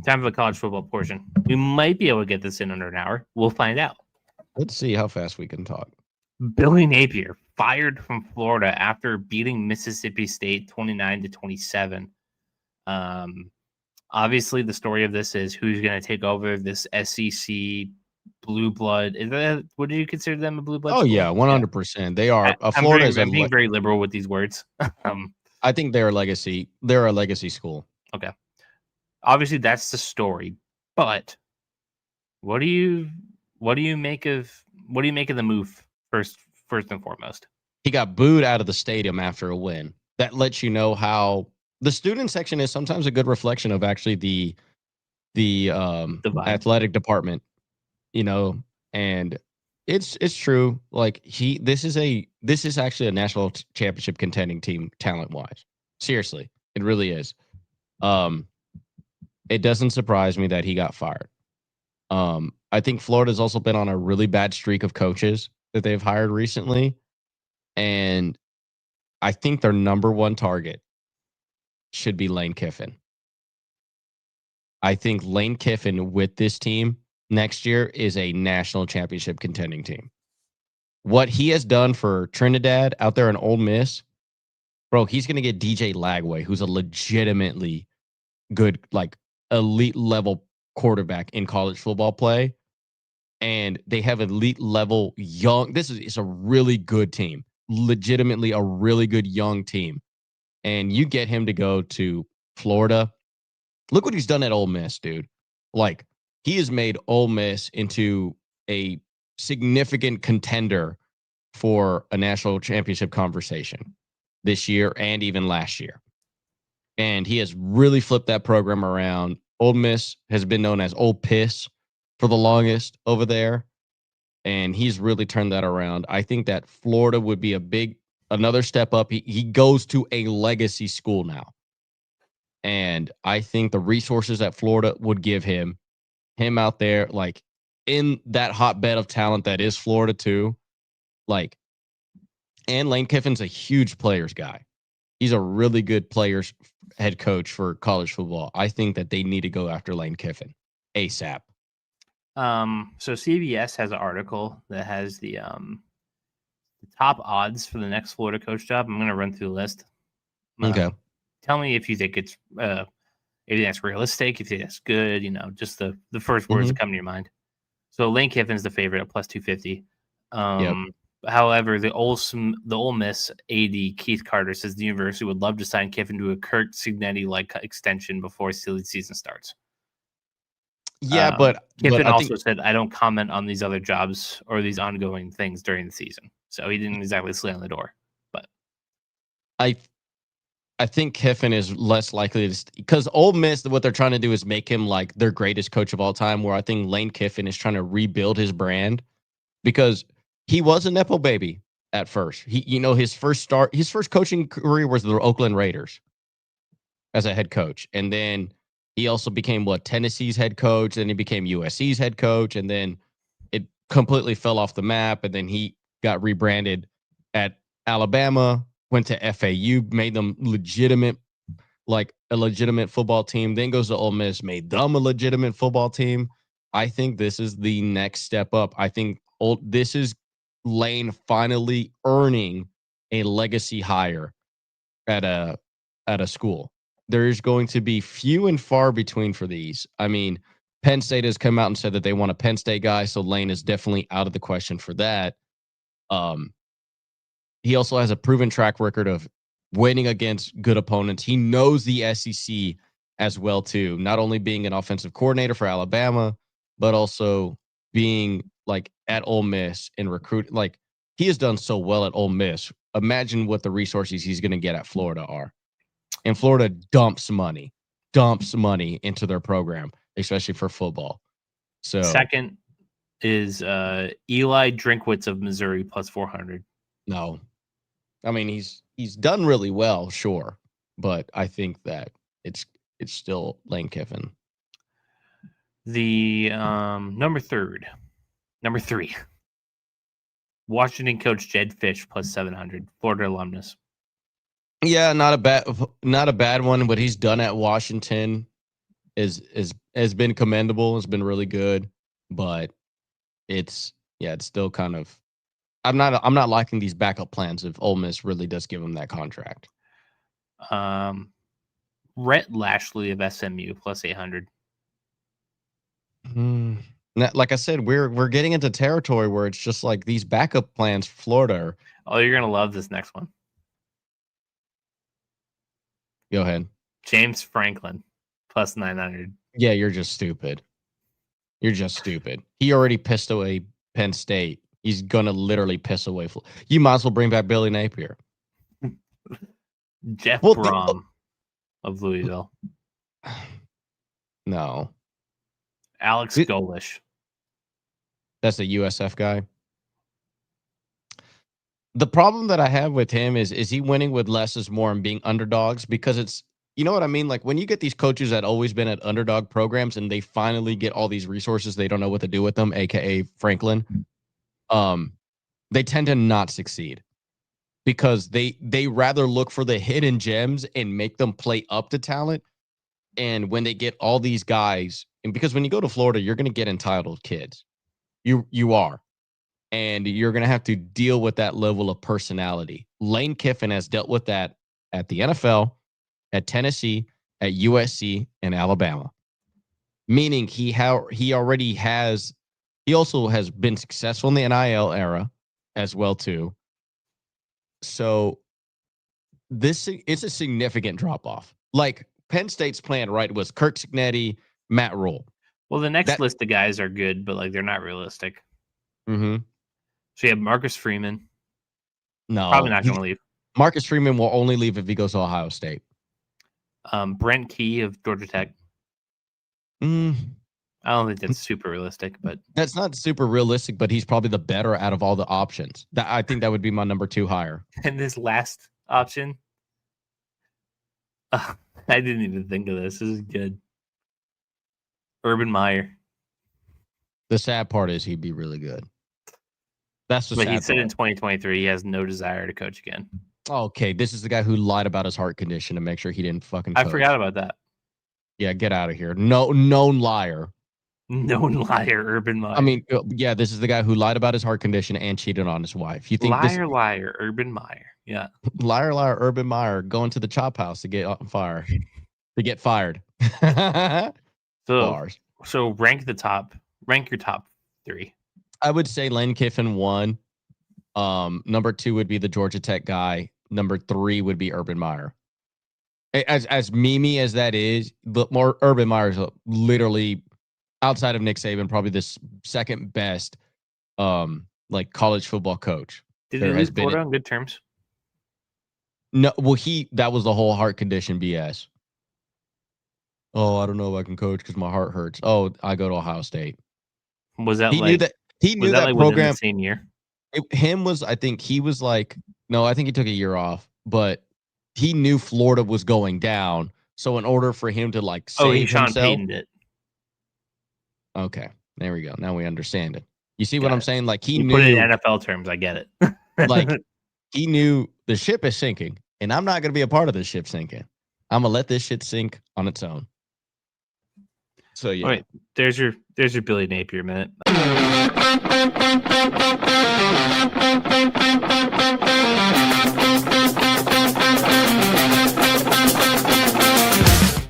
Time for the college football portion. We might be able to get this in under an hour. We'll find out. Let's see how fast we can talk. Billy Napier fired from Florida after beating Mississippi State 29-27. Obviously, the story of this is who's going to take over this SEC blue blood. What do you consider them a blue blood? Oh school? yeah, 100%. They are. I'm being very liberal with these words. I think they're a legacy. They're a legacy school. Okay. Obviously, that's the story. But what do you make of the move first and foremost? He got booed out of the stadium after a win. That lets you know how the student section is sometimes a good reflection of actually the athletic department, and it's true. Like this is actually a national championship contending team talent wise. Seriously, it really is. It doesn't surprise me that he got fired. I think Florida's also been on a really bad streak of coaches that they've hired recently, and I think their number one target should be Lane Kiffin. I think Lane Kiffin with this team next year is a national championship contending team. What he has done for Trinidad out there in Ole Miss, bro, he's going to get DJ Lagway, who's a legitimately good, like elite level quarterback in college football play. And they have elite level young. This is a really good team, legitimately a really good young team. And you get him to go to Florida. Look what he's done at Ole Miss, dude. Like, he has made Ole Miss into a significant contender for a national championship conversation this year and even last year. And he has really flipped that program around. Ole Miss has been known as Ole Piss for the longest over there. And he's really turned that around. I think that Florida would be another step up. He goes to a legacy school now. And I think the resources that Florida would give him out there, like in that hotbed of talent that is Florida too, like, and Lane Kiffin's a huge players guy. He's a really good players head coach for college football. I think that they need to go after Lane Kiffin ASAP. So CBS has an article that has the top odds for the next Florida coach job. I'm going to run through the list. Okay. Tell me if you think it's if that's realistic, if you think that's good, just the first words that come to your mind. So Lane Kiffin's the favorite at plus 250. However, the Ole Miss AD Keith Carter says the university would love to sign Kiffin to a Kurt Cignetti-like extension before silly season starts. Yeah, but Kiffin also said, I don't comment on these other jobs or these ongoing things during the season. So he didn't exactly slam the door. But I think Kiffin is less likely to, because Ole Miss, what they're trying to do is make him like their greatest coach of all time, where I think Lane Kiffin is trying to rebuild his brand, because he was a Nepo baby at first. His first coaching career was the Oakland Raiders as a head coach. And then he also became Tennessee's head coach. Then he became USC's head coach. And then it completely fell off the map. And then he got rebranded at Alabama, went to FAU, made them a legitimate football team. Then goes to Ole Miss, made them a legitimate football team. I think this is the next step up. I think this is Lane finally earning a legacy hire at a school. There's going to be few and far between for these. I mean, Penn State has come out and said that they want a Penn State guy, so Lane is definitely out of the question for that. He also has a proven track record of winning against good opponents. He knows the SEC as well too, not only being an offensive coordinator for Alabama, but also being like at Ole Miss and recruit. Like, he has done so well at Ole Miss. Imagine what the resources he's going to get at Florida are. And Florida dumps money into their program, especially for football. So second is Eli Drinkwitz of Missouri plus 400. No, I mean he's done really well, sure, but I think that it's still Lane Kiffin. The number three, Washington coach Jed Fish plus 700, Florida alumnus. Yeah, not a bad one. What he's done at Washington has been commendable. It's been really good, but it's still kind of. I'm not liking these backup plans if Ole Miss really does give him that contract. Rhett Lashley of SMU plus 800. Now, like I said, we're getting into territory where it's just like these backup plans for Florida. Oh, you're gonna love this next one. Go ahead. James Franklin plus 900. Yeah, you're just stupid. You're just stupid. He already pissed away Penn State. He's gonna literally piss away. You might as well bring back Billy Napier. Jeff Brom of Louisville. No. Alex Golish. That's a USF guy. The problem that I have with him is he winning with less is more and being underdogs, because it's, you know what I mean? Like when you get these coaches that always been at underdog programs and they finally get all these resources, they don't know what to do with them, aka Franklin. They tend to not succeed because they rather look for the hidden gems and make them play up to talent. And when they get all these guys, and because when you go to Florida, you're going to get entitled kids. You are. And you're going to have to deal with that level of personality. Lane Kiffin has dealt with that at the NFL, at Tennessee, at USC, and Alabama. Meaning he also has been successful in the NIL era as well too. So it's a significant drop off. Like Penn State's plan, right, was Kirk Cignetti, Matt Rule. Well, the next list of guys are good, but like they're not realistic. Mm-hmm. So you have Marcus Freeman. No, probably not going to leave. Marcus Freeman will only leave if he goes to Ohio State. Brent Key of Georgia Tech. I don't think that's super realistic, but that's not super realistic. But he's probably the better out of all the options. I think that would be my number 2 hire. And this last option, I didn't even think of this. This is good. Urban Meyer. The sad part is he'd be really good. That's the sad part. But he said in 2023 he has no desire to coach again. Okay, this is the guy who lied about his heart condition to make sure he didn't fucking coach. I forgot about that. Yeah, get out of here. No, known liar. Known liar, Urban Meyer. I mean, yeah, this is the guy who lied about his heart condition and cheated on his wife. You think liar, Urban Meyer. Yeah. Liar, Urban Meyer going to the chop house to get on fire. To get fired. So rank your top 3. I would say Lane Kiffin 1. Number 2 would be the Georgia Tech guy. Number 3 would be Urban Meyer. As memey as that is, but more Urban Meyer is literally, outside of Nick Saban, probably the second best like college football coach. Did he lose Florida on good terms? No, well, that was the whole heart condition BS. Oh, I don't know if I can coach because my heart hurts. Oh, I go to Ohio State. Was that he knew that like program the same year? I think he was like, no, I think he took a year off, but he knew Florida was going down. So in order for him to like save himself, Sean Payton'd it. Okay, there we go. Now we understand it. You see what I'm saying? Like he knew. Put it in NFL terms, I get it. Like he knew the ship is sinking, and I'm not going to be a part of this ship sinking. I'm gonna let this shit sink on its own. So yeah. All right, there's your Billy Napier minute.